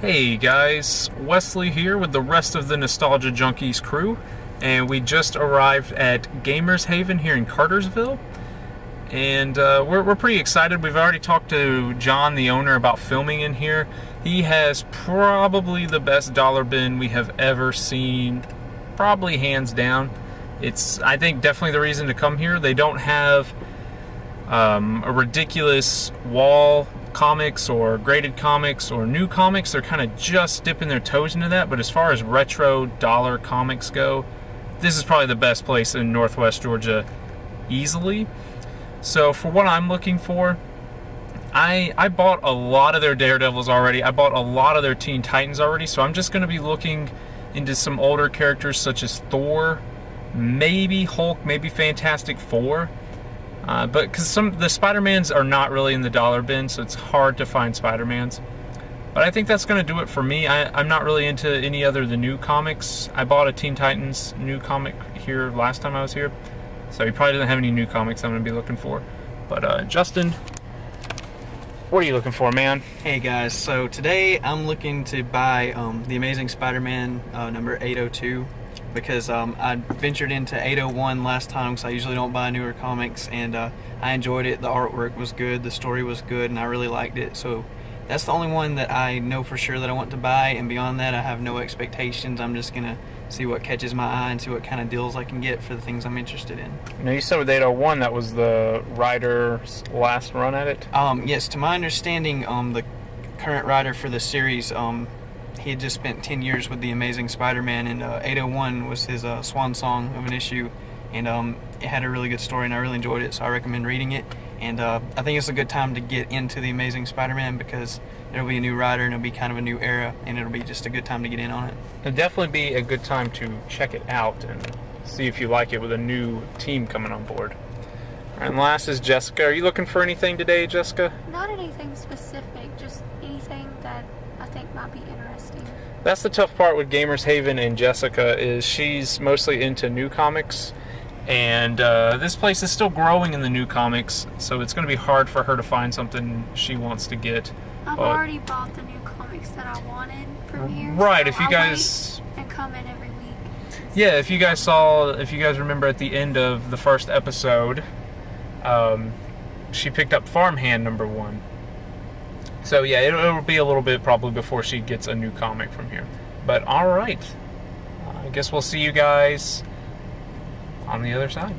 Hey guys, Wesley here with the rest of the Nostalgia Junkies crew, and we just arrived at Gamers Haven here in Cartersville, and we're pretty excited. We've already talked to John, the owner, about filming in here. He has probably the best dollar bin we have ever seen, probably hands down. It's, I think, definitely the reason to come here. They don't have a ridiculous wall comics or graded comics or new comics. They're kind of just dipping their toes into that, but as far as retro dollar comics go, this is probably the best place in Northwest Georgia easily. So for what I'm looking for, I bought a lot of their Daredevils already. I bought a lot of their Teen Titans already, so I'm just going to be looking into some older characters such as Thor, maybe Hulk, maybe Fantastic Four. But because the Spider-Mans are not really in the dollar bin, so it's hard to find Spider-Mans. But I think that's going to do it for me. I'm not really into any other of the new comics. I bought a Teen Titans new comic here last time I was here, so he probably doesn't have any new comics I'm going to be looking for. But Justin, what are you looking for, man? Hey guys, so today I'm looking to buy the Amazing Spider-Man number 802. Because I ventured into 801 last time, because I usually don't buy newer comics, and I enjoyed it. The artwork was good, the story was good, and I really liked it. So that's the only one that I know for sure that I want to buy, and beyond that I have no expectations. I'm just going to see what catches my eye and see what kind of deals I can get for the things I'm interested in. Now, you said with 801 that was the writer's last run at it? Yes, to my understanding, the current writer for the series, he had just spent 10 years with the Amazing Spider-Man, and 801 was his swan song of an issue, and it had a really good story, and I really enjoyed it, so I recommend reading it. And I think it's a good time to get into the Amazing Spider-Man, because there'll be a new writer, and it'll be kind of a new era, and it'll be just a good time to get in on it. It'll definitely be a good time to check it out and see if you like it with a new team coming on board. And last is Jessica. Are you looking for anything today, Jessica? Not anything specific, just anything that I think might be interesting. That's the tough part with Gamers Haven and Jessica, is she's mostly into new comics, and this place is still growing in the new comics, so it's going to be hard for her to find something she wants to get. I've already bought the new comics that I wanted from here. Right, so if you guys and come in every week. Yeah, if you guys remember at the end of the first episode, she picked up Farmhand #1. So yeah, it'll be a little bit probably before she gets a new comic from here. But alright, I guess we'll see you guys on the other side.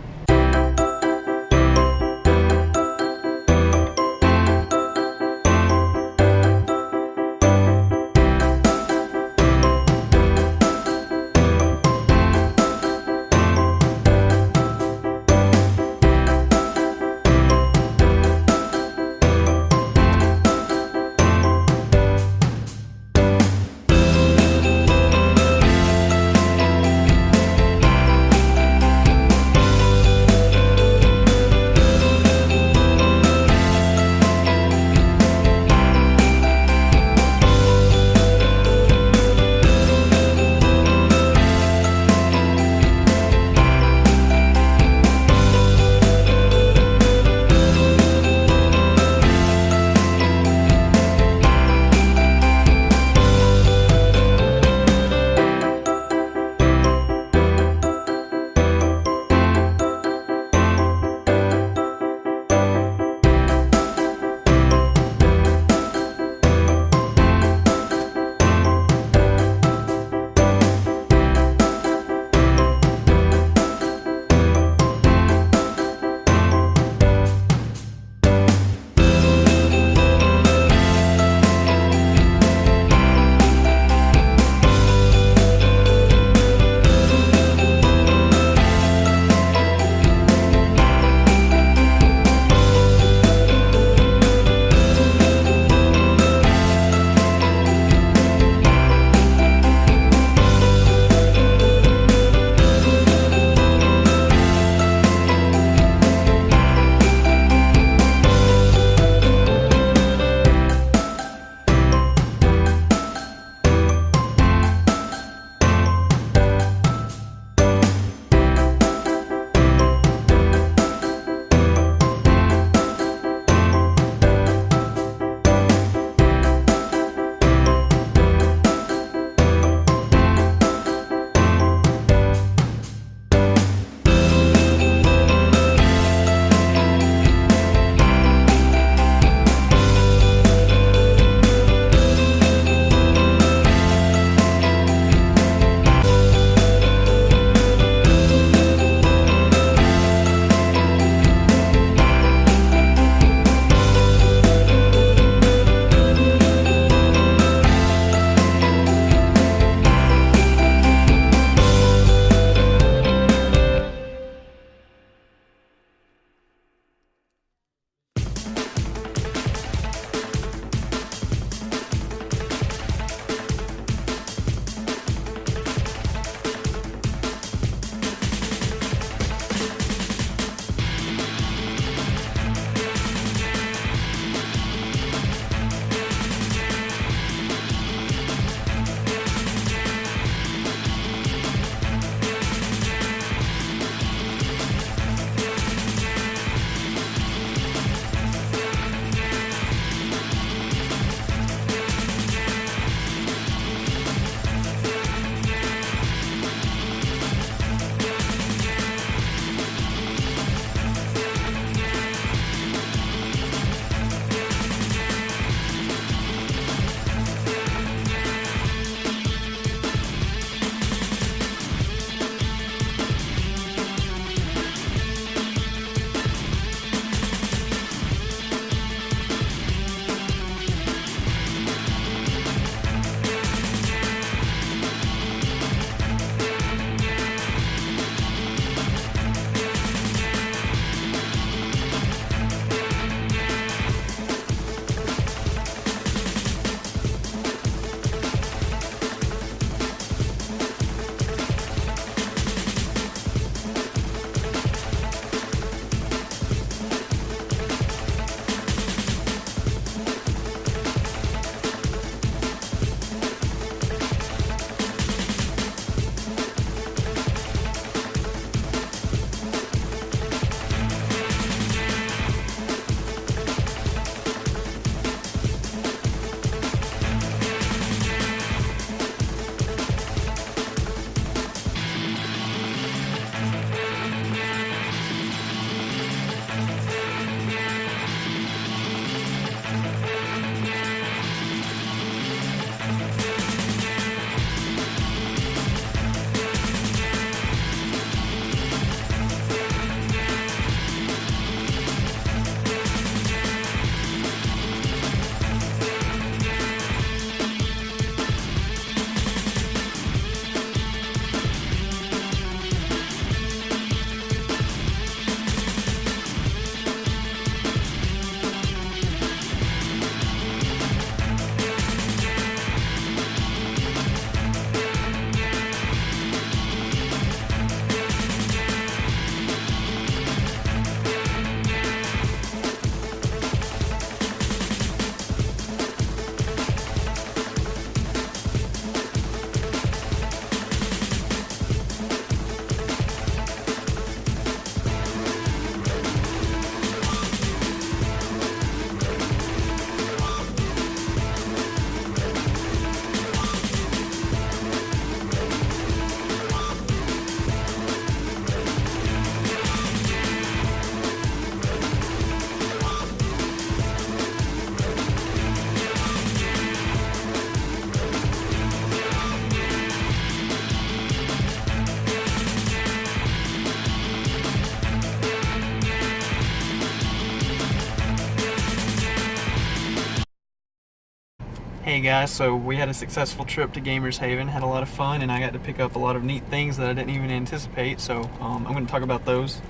Hey guys, so we had a successful trip to Gamers Haven, had a lot of fun, and I got to pick up a lot of neat things that I didn't even anticipate, so I'm going to talk about those.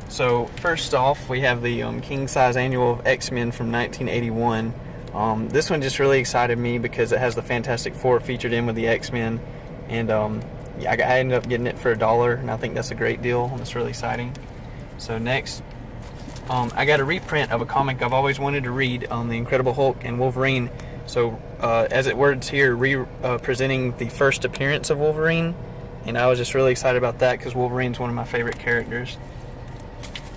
So first off, we have the king size annual of X-Men from 1981. This one just really excited me because it has the Fantastic Four featured in with the X-Men, and yeah, I ended up getting it for $1, and I think that's a great deal, and it's really exciting. So next, I got a reprint of a comic I've always wanted to read on the Incredible Hulk and Wolverine. So as it words here, presenting the first appearance of Wolverine, and I was just really excited about that because Wolverine's one of my favorite characters.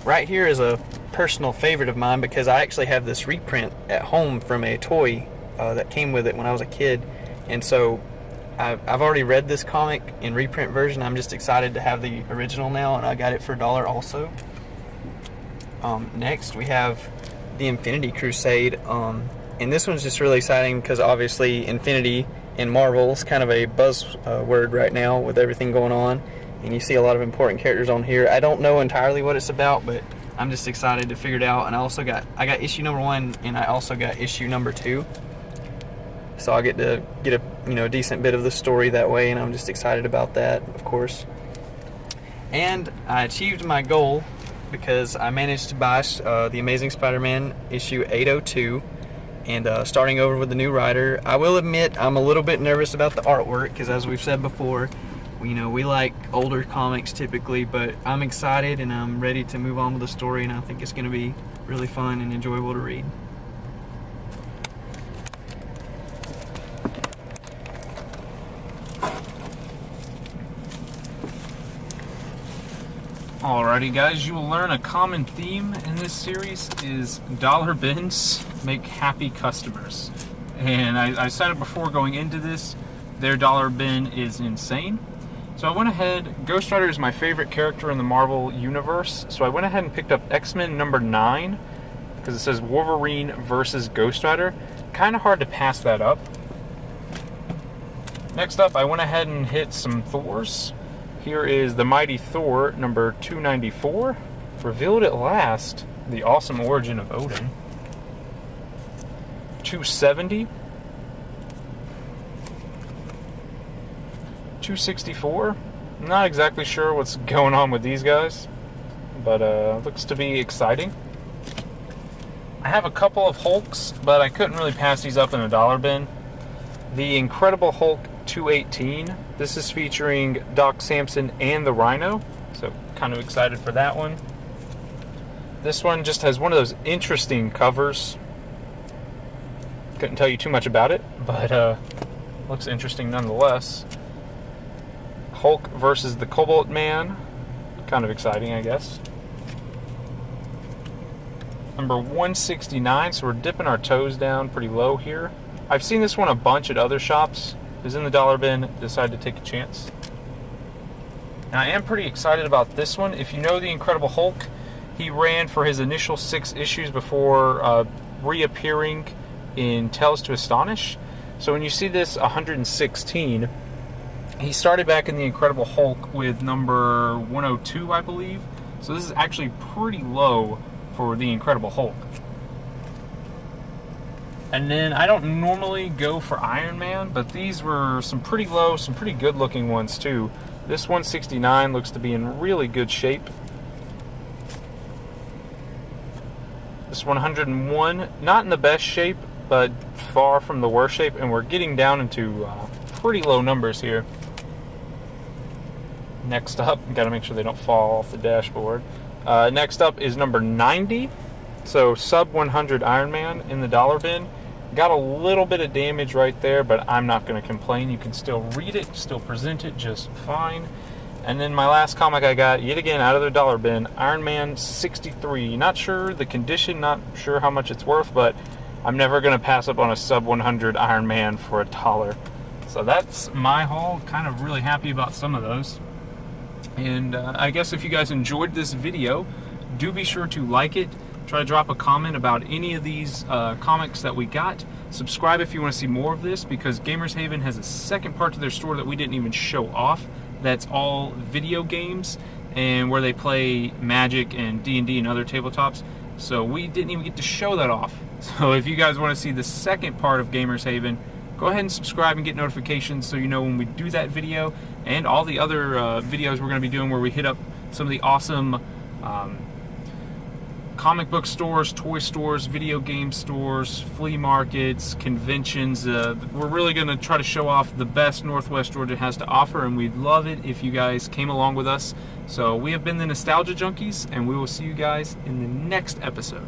Right here is a personal favorite of mine because I actually have this reprint at home from a toy that came with it when I was a kid, and so I've already read this comic in reprint version. I'm just excited to have the original now, and I got it for $1 also. Next we have the Infinity Crusade, and this one's just really exciting because obviously Infinity in Marvel is kind of a buzzword right now with everything going on, and you see a lot of important characters on here. I don't know entirely what it's about, but I'm just excited to figure it out. And I got issue number 1, and I also got issue number 2, so I get to get a decent bit of the story that way, and I'm just excited about that, of course. And I achieved my goal because I managed to buy the Amazing Spider-Man issue 802, and starting over with the new writer. I will admit I'm a little bit nervous about the artwork because, as we've said before, we like older comics typically, but I'm excited and I'm ready to move on with the story, and I think it's going to be really fun and enjoyable to read. Alrighty guys, you will learn a common theme in this series is dollar bins make happy customers. And I said it before going into this, their dollar bin is insane. So I went ahead, Ghost Rider is my favorite character in the Marvel Universe, so I went ahead and picked up X-Men number 9, because it says Wolverine versus Ghost Rider. Kind of hard to pass that up. Next up, I went ahead and hit some Thors. Here is the Mighty Thor, number 294. Revealed at last, the awesome origin of Odin. 270. 264. I'm not exactly sure what's going on with these guys, but looks to be exciting. I have a couple of Hulks, but I couldn't really pass these up in a dollar bin. The Incredible Hulk 218. This is featuring Doc Samson and the Rhino, so kind of excited for that one. This one just has one of those interesting covers. Couldn't tell you too much about it, but looks interesting nonetheless. Hulk versus the Cobalt Man. Kind of exciting, I guess. Number 169, so we're dipping our toes down pretty low here. I've seen this one a bunch at other shops. It was in the dollar bin, decided to take a chance. Now I am pretty excited about this one. If you know the Incredible Hulk, he ran for his initial 6 issues before reappearing in Tales to Astonish. So when you see this 116, he started back in the Incredible Hulk with number 102, I believe. So this is actually pretty low for the Incredible Hulk. And then I don't normally go for Iron Man, but these were some pretty low, some pretty good looking ones too. This 169 looks to be in really good shape. This 101, not in the best shape, but far from the worst shape, and we're getting down into pretty low numbers here. Next up, got to make sure they don't fall off the dashboard. Next up is number 90, so sub 100 Iron Man in the dollar bin. Got a little bit of damage right there, but I'm not going to complain. You can still read it, still present it just fine. And then my last comic I got, yet again out of the dollar bin, Iron Man 63. Not sure the condition, not sure how much it's worth, but I'm never going to pass up on a sub 100 Iron Man for $1. So that's my haul. Kind of really happy about some of those. And I guess if you guys enjoyed this video, do be sure to like it. Try to drop a comment about any of these comics that we got. Subscribe if you want to see more of this, because Gamers Haven has a second part to their store that we didn't even show off. That's all video games, and where they play Magic and D&D and other tabletops. So we didn't even get to show that off. So if you guys want to see the second part of Gamers Haven, go ahead and subscribe and get notifications so you know when we do that video, and all the other videos we're going to be doing where we hit up some of the awesome comic book stores, toy stores, video game stores, flea markets, conventions. We're really going to try to show off the best Northwest Georgia has to offer, and we'd love it if you guys came along with us. So we have been the Nostalgia Junkies, and we will see you guys in the next episode.